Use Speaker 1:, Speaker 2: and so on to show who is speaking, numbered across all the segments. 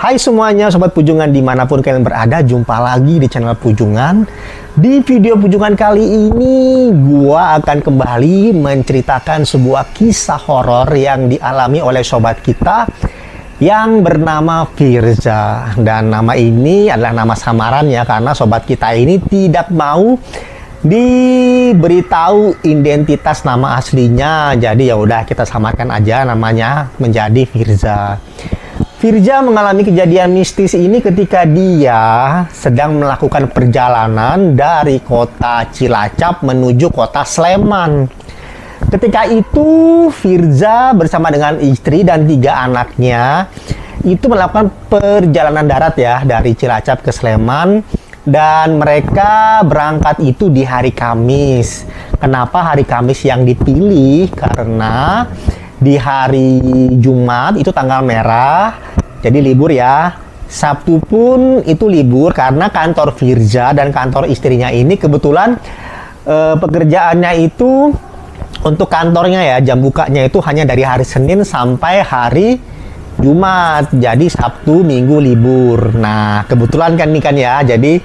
Speaker 1: Hai semuanya Sobat Pujungan dimanapun kalian berada, jumpa lagi di channel Pujungan. Di video Pujungan kali ini gua akan kembali menceritakan sebuah kisah horor yang dialami oleh sobat kita yang bernama Firza. Dan nama ini adalah nama samaran ya, karena sobat kita ini tidak mau diberitahu identitas nama aslinya. Jadi ya udah kita samakan aja namanya menjadi Firza. Firza mengalami kejadian mistis ini ketika dia sedang melakukan perjalanan dari kota Cilacap menuju kota Sleman. Ketika itu Firza bersama dengan istri dan 3 anaknya itu melakukan perjalanan darat ya dari Cilacap ke Sleman, dan mereka berangkat itu di hari Kamis. Kenapa hari Kamis yang dipilih? Karena di hari Jumat itu tanggal merah, jadi libur ya. Sabtu pun itu libur karena kantor Firza dan kantor istrinya ini kebetulan pekerjaannya itu untuk kantornya ya, jam bukanya itu hanya dari hari Senin sampai hari Jumat. Jadi Sabtu Minggu libur. Nah kebetulan kan ini kan ya, jadi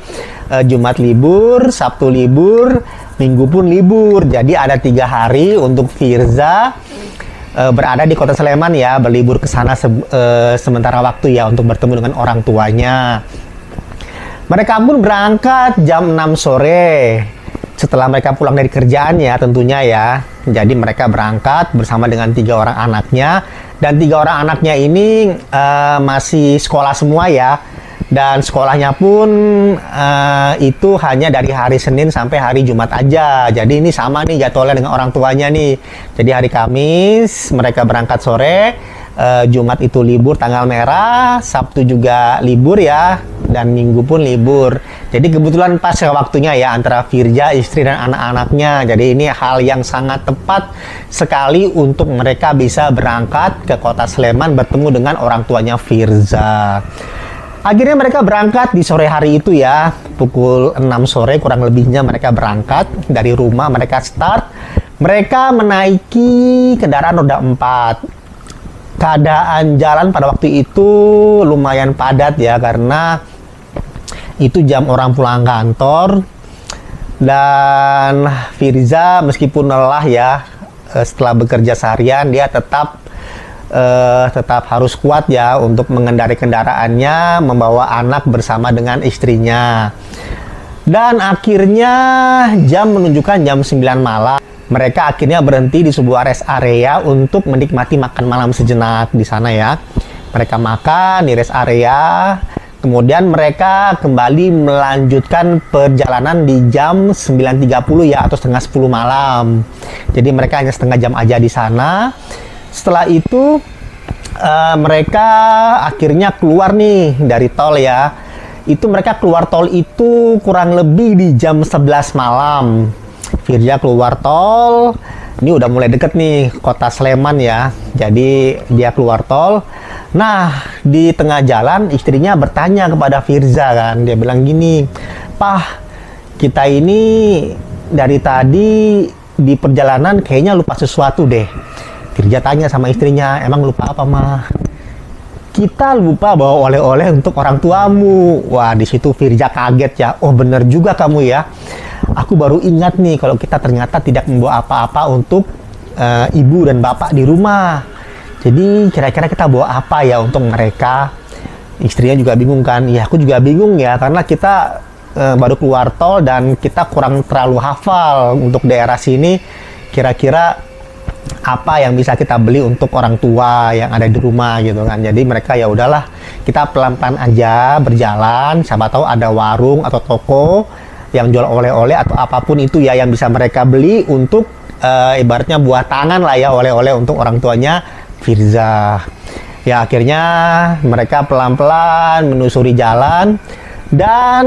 Speaker 1: Jumat libur, Sabtu libur, Minggu pun libur. Jadi ada 3 hari untuk Firza berada di kota Sleman ya, berlibur ke sana sementara waktu ya untuk bertemu dengan orang tuanya. Mereka pun berangkat jam 6 sore setelah mereka pulang dari kerjaan ya tentunya ya. Jadi mereka berangkat bersama dengan 3 orang anaknya, dan 3 orang anaknya ini masih sekolah semua ya. Dan sekolahnya pun itu hanya dari hari Senin sampai hari Jumat aja. Jadi ini sama nih jadwalnya dengan orang tuanya nih. Jadi hari Kamis mereka berangkat sore, Jumat itu libur tanggal merah, Sabtu juga libur ya, dan Minggu pun libur. Jadi kebetulan pas waktunya ya antara Firza, istri dan anak-anaknya. Jadi ini hal yang sangat tepat sekali untuk mereka bisa berangkat ke kota Sleman bertemu dengan orang tuanya Firza. Akhirnya mereka berangkat di sore hari itu ya, pukul 6 sore kurang lebihnya mereka berangkat dari rumah. Mereka start, mereka menaiki kendaraan roda 4. Keadaan jalan pada waktu itu lumayan padat ya, karena itu jam orang pulang kantor. Dan Firza meskipun lelah ya, setelah bekerja seharian dia tetap harus kuat ya untuk mengendarai kendaraannya, membawa anak bersama dengan istrinya. Dan akhirnya jam menunjukkan jam 9 malam. Mereka akhirnya berhenti di sebuah rest area untuk menikmati makan malam sejenak di sana ya. Mereka makan di rest area, kemudian mereka kembali melanjutkan perjalanan di jam 9.30 ya, atau setengah 10 malam. Jadi mereka hanya setengah jam aja di sana. Setelah itu mereka akhirnya keluar nih dari tol ya. Itu mereka keluar tol itu kurang lebih di jam 11 malam. Firza keluar tol, ini udah mulai deket nih kota Sleman ya. Jadi dia keluar tol. Nah di tengah jalan istrinya bertanya kepada Firza kan. Dia bilang gini, "Pah, kita ini dari tadi di perjalanan kayaknya lupa sesuatu deh." Firza tanya sama istrinya, "Emang lupa apa, mah?" "Kita lupa bawa oleh-oleh untuk orang tuamu." Wah, di situ Firza kaget ya. "Oh, bener juga kamu ya. Aku baru ingat nih kalau kita ternyata tidak membawa apa-apa untuk ibu dan bapak di rumah. Jadi kira-kira kita bawa apa ya untuk mereka?" Istrinya juga bingung kan. "Ya, aku juga bingung ya, karena kita baru keluar tol dan kita kurang terlalu hafal untuk daerah sini. Kira-kira apa yang bisa kita beli untuk orang tua yang ada di rumah gitu kan." Jadi mereka ya udahlah, kita pelan-pelan aja berjalan, siapa tahu ada warung atau toko yang jual oleh-oleh atau apapun itu ya yang bisa mereka beli untuk ibaratnya buah tangan lah ya, oleh-oleh untuk orang tuanya Firza. Ya akhirnya mereka pelan-pelan menyusuri jalan. Dan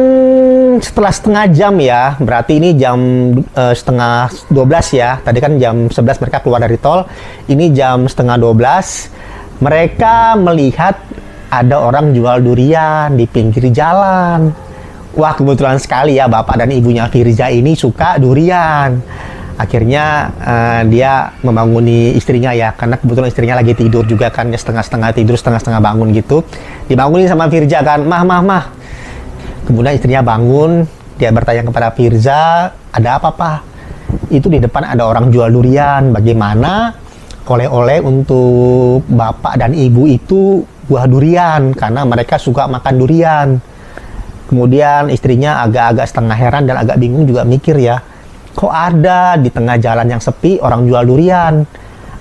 Speaker 1: setelah setengah jam ya, berarti ini jam setengah 12 ya. Tadi kan jam 11 mereka keluar dari tol. Ini jam setengah 12. Mereka melihat ada orang jual durian di pinggir jalan. Wah, kebetulan sekali ya bapak dan ibunya Firza ini suka durian. Akhirnya dia membanguni istrinya ya, karena kebetulan istrinya lagi tidur juga kan, dia setengah-setengah tidur, setengah-setengah bangun gitu. Dibangunin sama Firza kan, mah. Kemudian istrinya bangun, dia bertanya kepada Firza, ada apa Pak? Itu di depan ada orang jual durian, bagaimana oleh-oleh untuk bapak dan ibu itu buah durian, karena mereka suka makan durian. Kemudian istrinya agak-agak setengah heran dan agak bingung juga mikir ya, kok ada di tengah jalan yang sepi orang jual durian?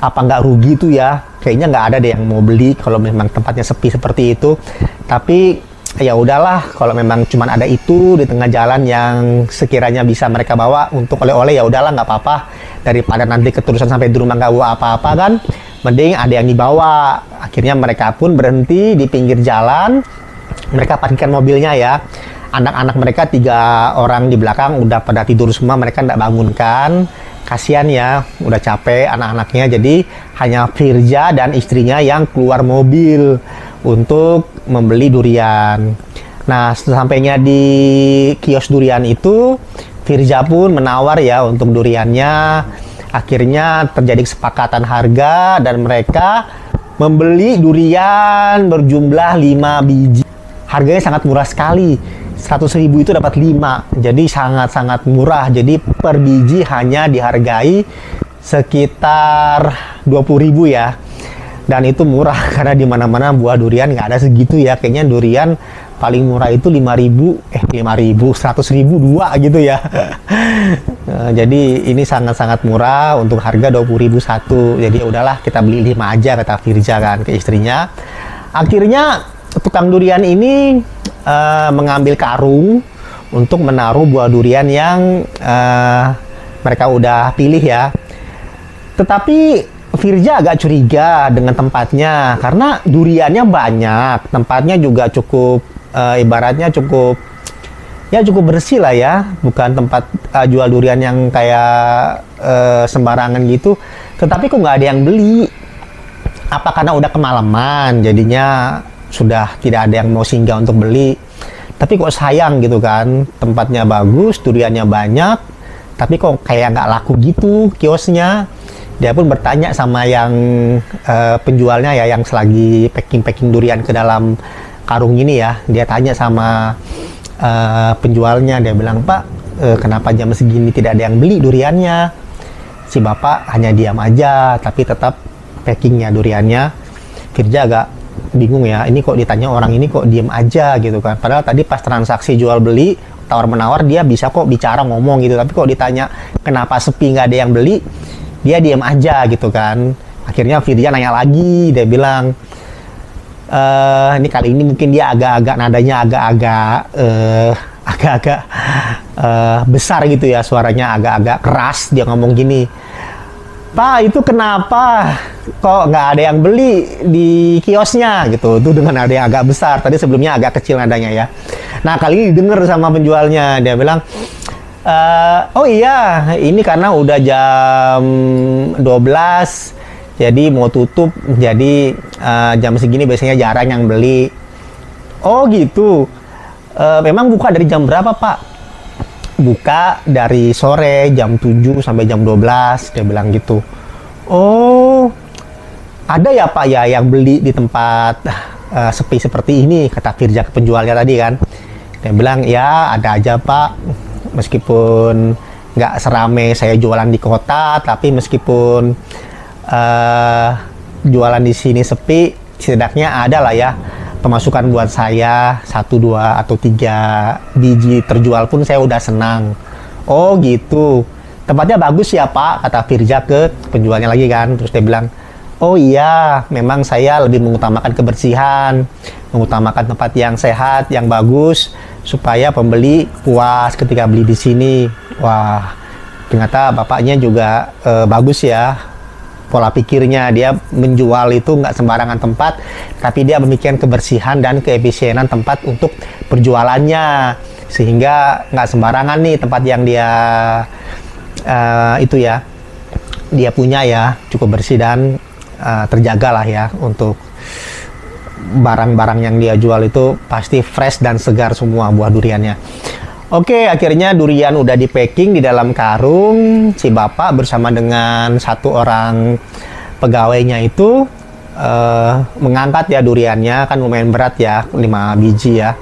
Speaker 1: Apa nggak rugi tuh ya? Kayaknya nggak ada deh yang mau beli kalau memang tempatnya sepi seperti itu. Tapi ya udahlah, kalau memang cuma ada itu di tengah jalan yang sekiranya bisa mereka bawa untuk oleh-oleh, ya udahlah nggak apa-apa. Daripada nanti keterusan sampai di rumah nggak bawa apa-apa kan, mending ada yang dibawa. Akhirnya mereka pun berhenti di pinggir jalan. Mereka parkirkan mobilnya ya. Anak-anak mereka 3 orang di belakang udah pada tidur semua, mereka nggak bangunkan. Kasihan ya, udah capek anak-anaknya. Jadi hanya Firza dan istrinya yang keluar mobil untuk membeli durian. Nah, sesampainya di kios durian itu, Firza pun menawar ya untuk duriannya. Akhirnya terjadi kesepakatan harga dan mereka membeli durian berjumlah 5 biji. Harganya sangat murah sekali, 100.000 itu dapat 5, jadi sangat-sangat murah. Jadi per biji hanya dihargai sekitar 20.000 ya, dan itu murah karena di mana-mana buah durian nggak ada segitu ya. Kayaknya durian paling murah itu 5.000, 100.000 2 gitu ya. Jadi ini sangat-sangat murah untuk harga 20.000 satu. Jadi udahlah kita beli 5 aja, kata Firza kan ke istrinya. Akhirnya tukang durian ini mengambil karung untuk menaruh buah durian yang mereka udah pilih ya. Tetapi Firza agak curiga dengan tempatnya karena duriannya banyak, tempatnya juga cukup ibaratnya cukup bersih lah ya, bukan tempat jual durian yang kayak sembarangan gitu. Tetapi kok nggak ada yang beli? Apa karena udah kemalaman jadinya sudah tidak ada yang mau singgah untuk beli? Tapi kok sayang gitu kan, tempatnya bagus, duriannya banyak, tapi kok kayak nggak laku gitu kiosnya. Dia pun bertanya sama yang penjualnya ya, yang selagi packing durian ke dalam karung ini ya. Dia tanya sama penjualnya, dia bilang, Pak, kenapa jam segini tidak ada yang beli duriannya? Si bapak hanya diam aja, tapi tetap packingnya duriannya. Firza agak bingung ya, ini kok ditanya orang ini kok diem aja gitu kan. Padahal tadi pas transaksi jual beli, tawar menawar, dia bisa kok bicara ngomong gitu. Tapi kok ditanya kenapa sepi nggak ada yang beli, dia diem aja gitu kan. Akhirnya Firza nanya lagi, dia bilang, ini kali ini mungkin dia agak-agak nadanya agak-agak besar gitu ya, suaranya agak-agak keras. Dia ngomong gini, Pak, itu kenapa kok nggak ada yang beli di kiosnya gitu? Itu dengan nada yang agak besar. Tadi sebelumnya agak kecil nadanya ya. Nah, kali ini didengar sama penjualnya. Dia bilang, oh iya, ini karena udah jam 12, jadi mau tutup. Jadi jam segini biasanya jarang yang beli. Oh gitu. Memang buka dari jam berapa, Pak? Buka dari sore jam 7 sampai jam 12, dia bilang gitu. Oh, ada ya Pak ya yang beli di tempat sepi seperti ini, kata Firza ke penjualnya tadi kan. Dia bilang, ya ada aja Pak, meskipun nggak serame saya jualan di kota, tapi meskipun jualan di sini sepi, setidaknya ada lah ya pemasukan buat saya, 1, 2, atau 3 biji terjual pun saya udah senang. Oh gitu, tempatnya bagus ya Pak, kata Firza ke penjualnya lagi kan. Terus dia bilang, oh iya, memang saya lebih mengutamakan kebersihan, mengutamakan tempat yang sehat, yang bagus, supaya pembeli puas ketika beli di sini. Wah, ternyata bapaknya juga bagus ya pola pikirnya. Dia menjual itu nggak sembarangan tempat, tapi dia memikirkan kebersihan dan keefisienan tempat untuk perjualannya, sehingga nggak sembarangan nih tempat yang dia itu ya dia punya ya, cukup bersih dan terjaga lah ya. Untuk barang-barang yang dia jual itu pasti fresh dan segar semua buah duriannya. Oke, akhirnya durian udah di packing di dalam karung. Si bapak bersama dengan satu orang pegawainya itu mengangkat ya duriannya, kan lumayan berat ya, 5 biji ya.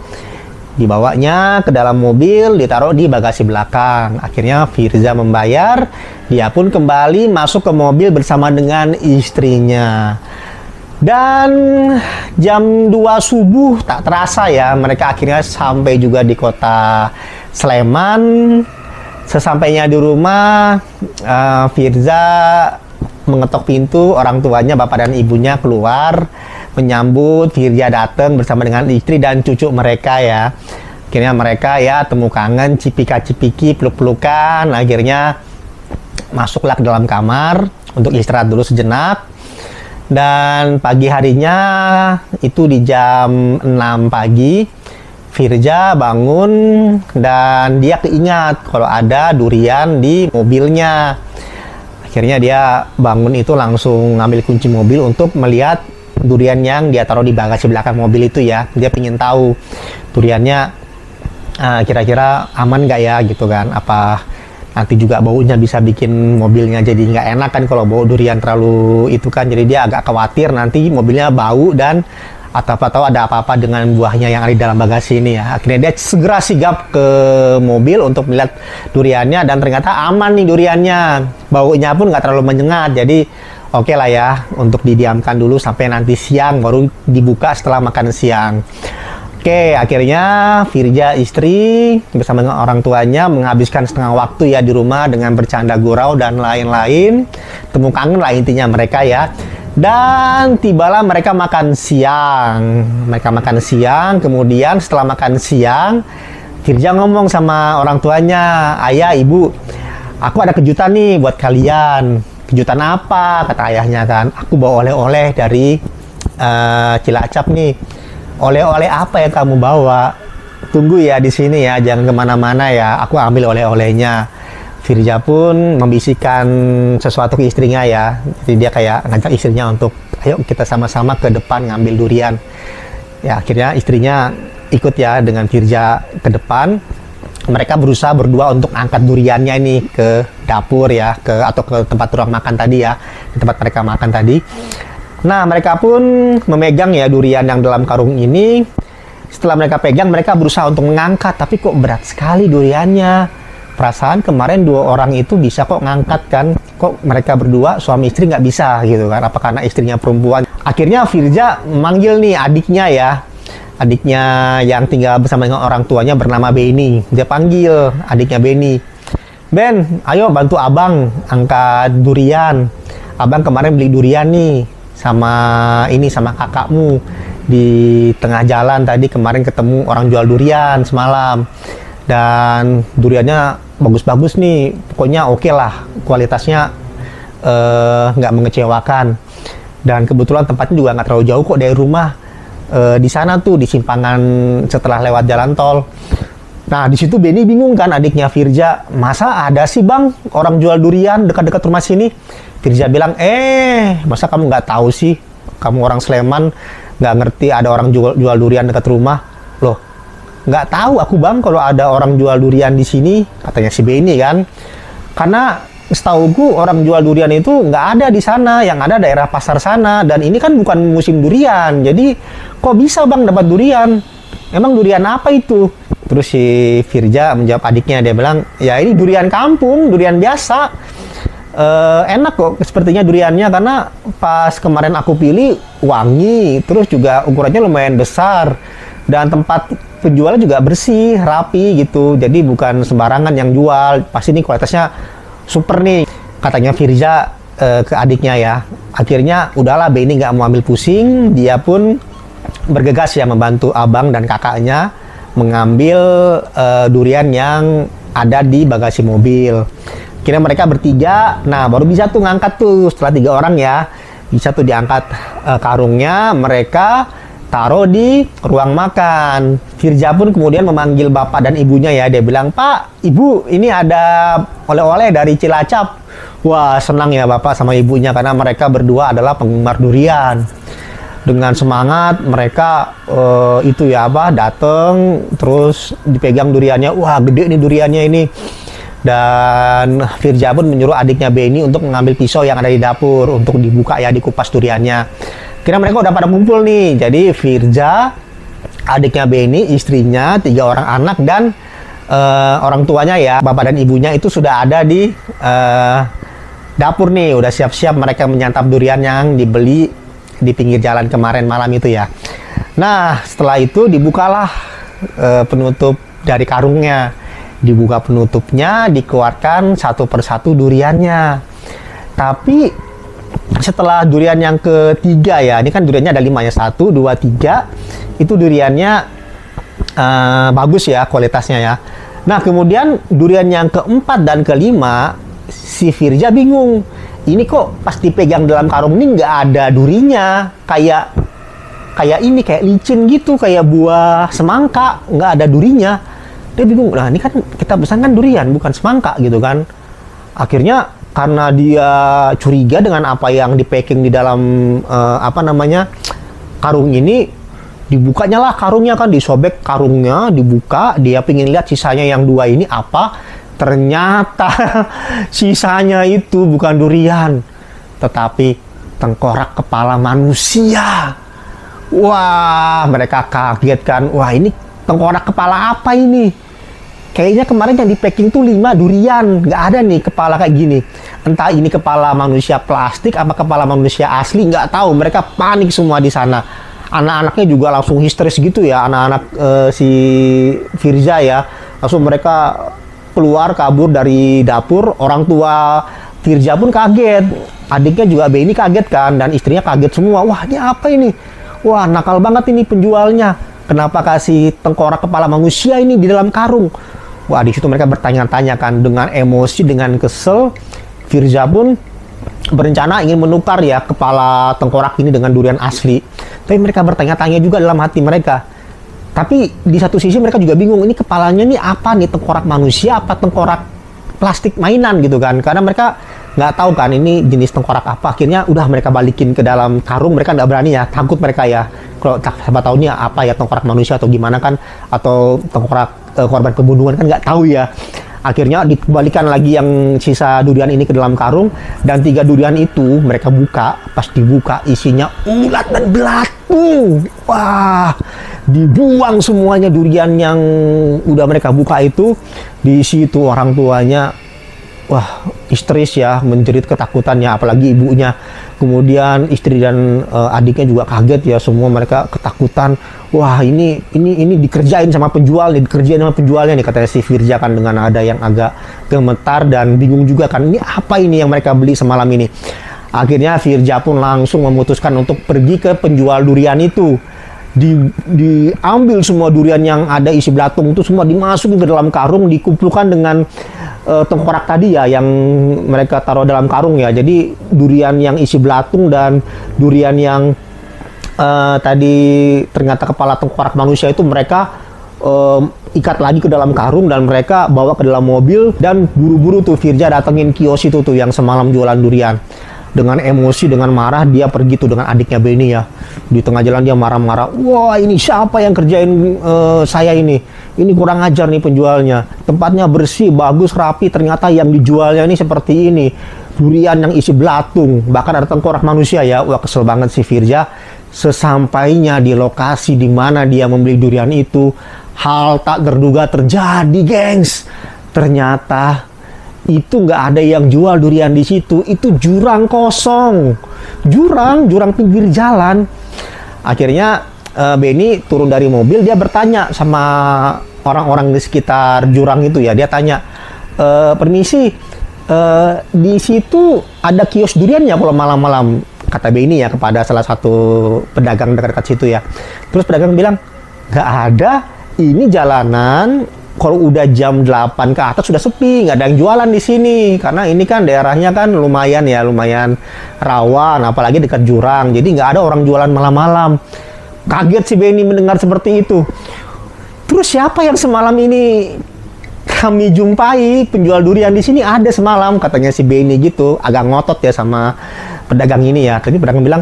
Speaker 1: Dibawanya ke dalam mobil, ditaruh di bagasi belakang. Akhirnya Firza membayar, dia pun kembali masuk ke mobil bersama dengan istrinya. Dan jam 2 subuh tak terasa ya, mereka akhirnya sampai juga di kota Sleman. Sesampainya di rumah, Firza mengetok pintu, orang tuanya, bapak dan ibunya keluar menyambut. Firza datang bersama dengan istri dan cucu mereka ya. Akhirnya mereka ya temu kangen, cipika-cipiki, peluk-pelukan. Akhirnya masuklah ke dalam kamar untuk istirahat dulu sejenak. Dan pagi harinya itu di jam 6 pagi Firza bangun dan dia keingat kalau ada durian di mobilnya. Akhirnya dia bangun itu langsung ngambil kunci mobil untuk melihat durian yang dia taruh di bagasi belakang mobil itu ya. Dia ingin tahu duriannya kira-kira aman nggak ya gitu kan, apa nanti juga baunya bisa bikin mobilnya jadi nggak enak kan kalau bau durian terlalu itu kan. Jadi dia agak khawatir nanti mobilnya bau dan atau ada apa-apa dengan buahnya yang ada di dalam bagasi ini ya. Akhirnya dia segera sigap ke mobil untuk melihat duriannya dan ternyata aman nih duriannya. Baunya pun nggak terlalu menyengat, jadi oke lah ya untuk didiamkan dulu sampai nanti siang baru dibuka setelah makan siang. Oke, akhirnya Firza istri bersama dengan orang tuanya menghabiskan setengah waktu ya di rumah dengan bercanda gurau dan lain-lain. Temu kangen lah intinya mereka ya. Dan tibalah mereka makan siang. Mereka makan siang, kemudian setelah makan siang, Firza ngomong sama orang tuanya, "Ayah, ibu, aku ada kejutan nih buat kalian." "Kejutan apa?" kata ayahnya kan. "Aku bawa oleh-oleh dari Cilacap nih." "Oleh-oleh apa yang kamu bawa?" "Tunggu ya di sini ya, jangan kemana-mana ya, aku ambil oleh-olehnya." Firza pun membisikkan sesuatu ke istrinya ya. Jadi dia kayak ngajak istrinya untuk, "Ayo kita sama-sama ke depan ngambil durian." Ya akhirnya istrinya ikut ya dengan Firza ke depan. Mereka berusaha berdua untuk angkat duriannya ini ke dapur ya, atau ke tempat ruang makan tadi ya, di tempat mereka makan tadi. Nah, mereka pun memegang ya durian yang dalam karung ini. Setelah mereka pegang, mereka berusaha untuk mengangkat, tapi kok berat sekali duriannya. Perasaan kemarin 2 orang itu bisa kok ngangkat kan, kok mereka berdua suami istri nggak bisa gitu kan, apa karena istrinya perempuan. Akhirnya Firza memanggil nih adiknya ya, adiknya yang tinggal bersama dengan orang tuanya bernama Beni. Dia panggil adiknya Beni, "Ben, ayo bantu abang angkat durian. Abang kemarin beli durian nih sama kakakmu di tengah jalan tadi, kemarin ketemu orang jual durian semalam. Dan duriannya bagus-bagus nih, pokoknya oke lah, kualitasnya nggak mengecewakan. Dan kebetulan tempatnya juga nggak terlalu jauh kok dari rumah, di sana tuh di simpangan setelah lewat jalan tol." Nah di situ Beni bingung kan, adiknya Firza, "Masa ada sih bang orang jual durian dekat-dekat rumah sini?" Firza bilang, "Masa kamu nggak tahu sih? Kamu orang Sleman, nggak ngerti ada orang jual durian dekat rumah?" "Loh, nggak tahu aku bang kalau ada orang jual durian di sini," katanya si Beni kan. "Karena setauku orang jual durian itu nggak ada di sana, yang ada daerah pasar sana. Dan ini kan bukan musim durian, jadi kok bisa bang dapat durian? Emang durian apa itu?" Terus si Firza menjawab adiknya, dia bilang, "Ya ini durian kampung, durian biasa. Enak kok sepertinya duriannya, karena pas kemarin aku pilih wangi, terus juga ukurannya lumayan besar, dan tempat penjualnya juga bersih, rapi gitu. Jadi bukan sembarangan yang jual, pasti ini kualitasnya super nih," katanya Firza ke adiknya ya. Akhirnya udahlah, Beni nggak mau ambil pusing, dia pun bergegas ya membantu abang dan kakaknya mengambil durian yang ada di bagasi mobil. Kira mereka bertiga, nah baru bisa tuh ngangkat tuh, setelah 3 orang ya, bisa tuh diangkat karungnya, mereka taruh di ruang makan. Firza pun kemudian memanggil bapak dan ibunya ya, dia bilang, "Pak, Ibu, ini ada oleh-oleh dari Cilacap." Wah, senang ya bapak sama ibunya karena mereka berdua adalah penggemar durian. dengan semangat mereka itu ya apa, dateng terus dipegang duriannya, wah gede nih duriannya ini. Dan Firja pun menyuruh adiknya Benny untuk mengambil pisau yang ada di dapur untuk dibuka ya, dikupas duriannya. Kira mereka udah pada kumpul nih. Jadi Firja, adiknya Benny, istrinya, 3 orang anak, dan orang tuanya ya, bapak dan ibunya itu sudah ada di dapur nih. Udah siap-siap mereka menyantap durian yang dibeli di pinggir jalan kemarin malam itu ya. Nah, setelah itu dibukalah penutup dari karungnya. Dibuka penutupnya, dikeluarkan satu persatu duriannya. Tapi setelah durian yang ketiga ya, ini kan duriannya ada 5 ya, 1, 2, 3, itu duriannya bagus ya kualitasnya ya. Nah kemudian durian yang keempat dan kelima, si Firja bingung. Ini kok pas dipegang dalam karung ini nggak ada durinya, kayak ini kayak licin gitu, kayak buah semangka, nggak ada durinya. Dia bingung, nah ini kan kita pesan kan durian bukan semangka gitu kan. Akhirnya karena dia curiga dengan apa yang di packing di dalam karung ini, dibukanya lah karungnya kan, disobek karungnya, dibuka, dia pingin lihat sisanya yang 2 ini apa. Ternyata sisanya itu bukan durian, tetapi tengkorak kepala manusia. Wah, mereka kaget kan, wah ini tengkorak kepala apa ini? Kayaknya kemarin yang di packing tuh 5 durian, nggak ada nih kepala kayak gini. Entah ini kepala manusia plastik apa kepala manusia asli, nggak tahu. Mereka panik semua di sana. Anak-anaknya juga langsung histeris gitu ya, anak-anak si Firja ya. Langsung mereka keluar kabur dari dapur. Orang tua Firja pun kaget. Adiknya juga Benny kaget kan, dan istrinya kaget semua. Wah, ini apa ini? Wah, nakal banget ini penjualnya. Kenapa kasih tengkorak kepala manusia ini di dalam karung? Wah, di situ mereka bertanya-tanya kan, dengan emosi, dengan kesel. Firja pun berencana ingin menukar ya kepala tengkorak ini dengan durian asli. Tapi mereka bertanya-tanya juga dalam hati mereka. Tapi di satu sisi mereka juga bingung, ini kepalanya nih apa nih, tengkorak manusia apa tengkorak plastik mainan gitu kan. Karena mereka nggak tahu kan ini jenis tengkorak apa. Akhirnya udah mereka balikin ke dalam karung, mereka nggak berani ya, takut mereka ya. Kalau siapa tahu nih apa ya, tengkorak manusia atau gimana kan, atau tengkorak korban pembunuhan kan nggak tahu ya. Akhirnya dikembalikan lagi yang sisa durian ini ke dalam karung, dan 3 durian itu mereka buka. Pas dibuka isinya ulat dan belatung. Wah, dibuang semuanya durian yang udah mereka buka itu. Di situ orang tuanya wah histeris ya, menjerit ketakutannya, apalagi ibunya. Kemudian istri dan adiknya juga kaget ya, semua mereka ketakutan. Wah, ini dikerjain sama penjual nih, dikerjain sama penjualnya nih, katanya si Firja kan dengan ada yang agak gemetar dan bingung juga kan, ini apa ini yang mereka beli semalam ini. Akhirnya Firja pun langsung memutuskan untuk pergi ke penjual durian itu. Diambil semua durian yang ada isi belatung itu, semua dimasukin ke dalam karung, dikumpulkan dengan tengkorak tadi ya yang mereka taruh dalam karung ya. Jadi durian yang isi belatung dan durian yang tadi ternyata kepala tengkorak manusia itu mereka ikat lagi ke dalam karung dan mereka bawa ke dalam mobil. Dan buru-buru tuh Firja datengin kios itu tuh yang semalam jualan durian. Dengan emosi, dengan marah, dia pergi tuh dengan adiknya Benny ya. Di tengah jalan dia marah-marah. Wah, ini siapa yang kerjain saya ini? Ini kurang ajar nih penjualnya. Tempatnya bersih, bagus, rapi. Ternyata yang dijualnya ini seperti ini. Durian yang isi belatung. Bahkan ada tengkorak manusia ya. Wah, kesel banget si Firja. Sesampainya di lokasi di mana dia membeli durian itu, hal tak terduga terjadi, gengs. Ternyata itu nggak ada yang jual durian di situ. Itu jurang kosong, jurang pinggir jalan. Akhirnya Benny turun dari mobil, dia bertanya sama orang-orang di sekitar jurang itu ya. Dia tanya, permisi, di situ ada kios durian ya kalau malam-malam, kata Benny ya kepada salah satu pedagang dekat-dekat situ ya. Terus pedagang bilang, nggak ada, ini jalanan. Kalau udah jam 8 ke atas sudah sepi, nggak ada yang jualan di sini. Karena ini kan daerahnya kan lumayan rawan, apalagi dekat jurang. Jadi nggak ada orang jualan malam-malam. Kaget si Benny mendengar seperti itu. Terus siapa yang semalam ini kami jumpai penjual durian di sini? Ada semalam, katanya si Benny gitu. Agak ngotot ya sama pedagang ini ya. Tadi pedagang bilang,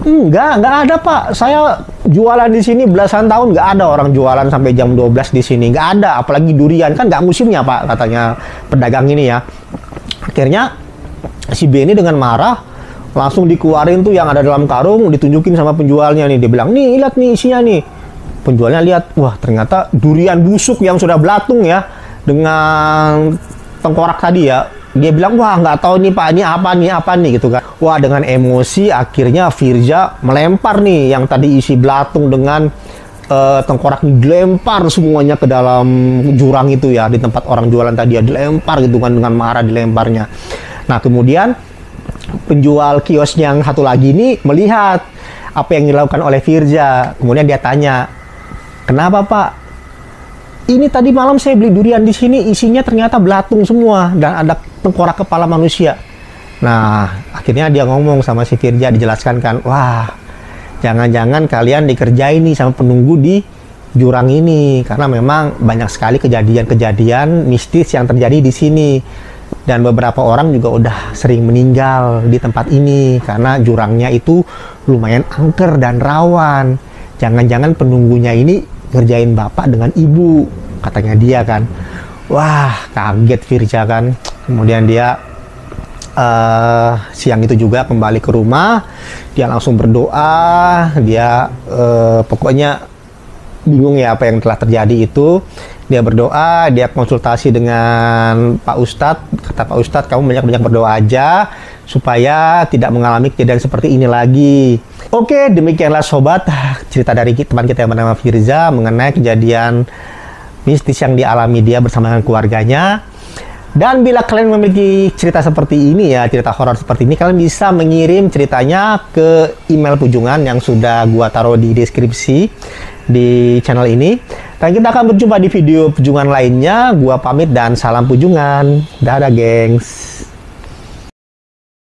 Speaker 1: Nggak ada Pak. Saya jualan di sini belasan tahun, nggak ada orang jualan sampai jam 12 di sini. Nggak ada, apalagi durian. Kan nggak musimnya Pak, katanya pedagang ini ya. Akhirnya si Benny dengan marah, langsung dikeluarin tuh yang ada dalam karung, ditunjukin sama penjualnya nih. Dia bilang, nih lihat nih isinya nih. Penjualnya lihat, wah ternyata durian busuk yang sudah belatung ya, dengan tengkorak tadi ya. Dia bilang, wah nggak tahu nih Pak, ini apa nih gitu kan. Wah dengan emosi akhirnya Firza melempar nih yang tadi isi belatung dengan tengkorak ini, dilempar semuanya ke dalam jurang itu ya, di tempat orang jualan tadi ya, dilempar gitu kan, dengan marah dilemparnya. Nah kemudian penjual kios yang satu lagi ini melihat apa yang dilakukan oleh Firza. Kemudian dia tanya, kenapa Pak? Ini tadi malam saya beli durian di sini, isinya ternyata belatung semua dan ada tengkorak kepala manusia. Nah, akhirnya dia ngomong sama si Firza, dijelaskan kan, wah, jangan-jangan kalian dikerjain nih sama penunggu di jurang ini, karena memang banyak sekali kejadian-kejadian mistis yang terjadi di sini. Dan beberapa orang juga udah sering meninggal di tempat ini karena jurangnya itu lumayan angker dan rawan. Jangan-jangan penunggunya ini ngerjain bapak dengan ibu, katanya dia kan. Wah, kaget Firza kan. Kemudian dia siang itu juga kembali ke rumah. Dia langsung berdoa. Dia pokoknya bingung ya apa yang telah terjadi itu. Dia berdoa, dia konsultasi dengan Pak Ustadz. Kata Pak Ustadz, kamu banyak-banyak berdoa aja supaya tidak mengalami kejadian seperti ini lagi. Oke, demikianlah sobat cerita dari teman kita yang bernama Firza mengenai kejadian mistis yang dialami dia bersama dengan keluarganya. Dan bila kalian memiliki cerita seperti ini ya, cerita horor seperti ini, kalian bisa mengirim ceritanya ke email Pujungan yang sudah gua taruh di deskripsi di channel ini. Dan kita akan berjumpa di video Pujungan lainnya. Gua pamit dan salam Pujungan. Dadah gengs.